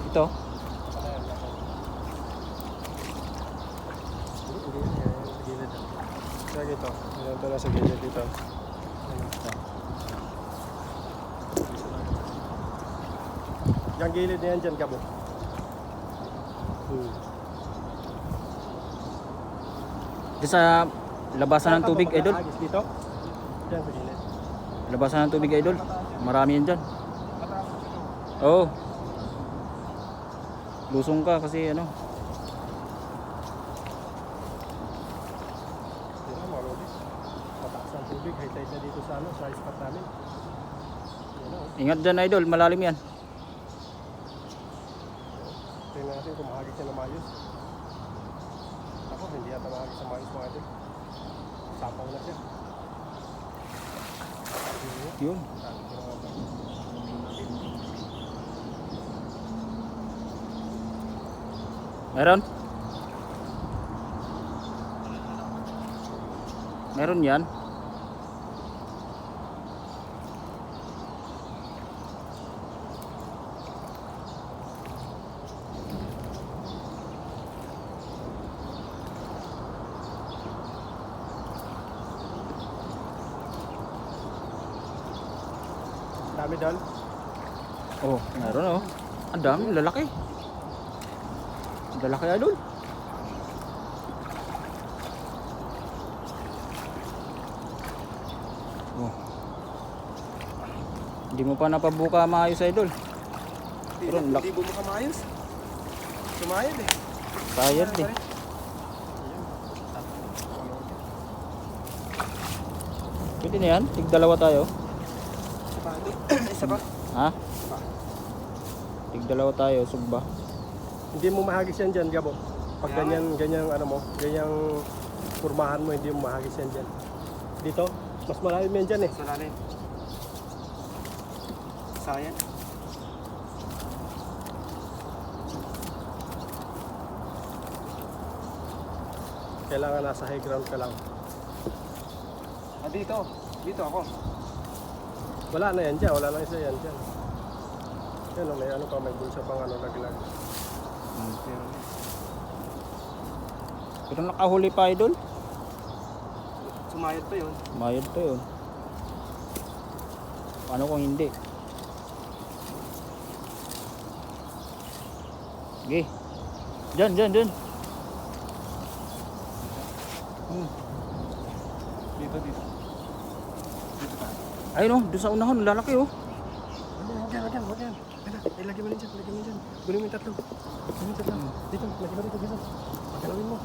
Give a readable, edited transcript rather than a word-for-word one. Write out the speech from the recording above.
Ito. Sa gito. Ito na sa gilid dito. Yung gilid na yan dyan, Gabo. Diyan sa labasan ng tubig, idol. Dito? Dyan sa gilid. Labasan ng tubig, idol. Marami yan dyan. Oo. Lusong ka kasi ano. Sila, mga lodi. Mataas ang tubig. High tide na dito sa ano, sa spot namin. Yan o. Ingat dyan, idol. Malalim yan. Tingnan natin kung mahagis siya na mayos. Ako, hindi yata mahagis sa mayos mga ito. Sapaw na siya. Yun. Meron? Meron yan. Dami doon. Oh, meron oh. Ang dami, lalaki. Lalaki, idol. Oh. Hindi mo pa napabuka maayos, idol. Pero ang laki. Hindi mo maayos. Sumayad eh. Sayad eh. Pwede na yan? Tig-dalawa tayo. Isa pa? Ha? Tig-dalawa tayo, sugba. Hindi mo mahagis yan dyan, Gabo. Pag ganyan ano mo, ganyang kurmahan mo, hindi mo mahagis yan dyan. Dito, mas malalim yan dyan eh. Mas malalim. Sayang. Kailangan nasa high ground ka lang. Dito. Dito ako. Wala na yan dyan. Wala na isa yan dyan. Yan o, may ano pa, may bulsa pang ano, laglag. Pero nakahuli pa, idol. Sumayad pa yun. Mayad pa yun. Paano kung hindi? Okay. Diyan, diyan, diyan. Dito, dito. Dito pa. Ayun oh, doon sa unahan, lalaki oh. Huwag yan. Ilagay mo rin dyan, Kunin mo yung tatlo. Dito, lagay mo dito, dito. Pagalawin mo.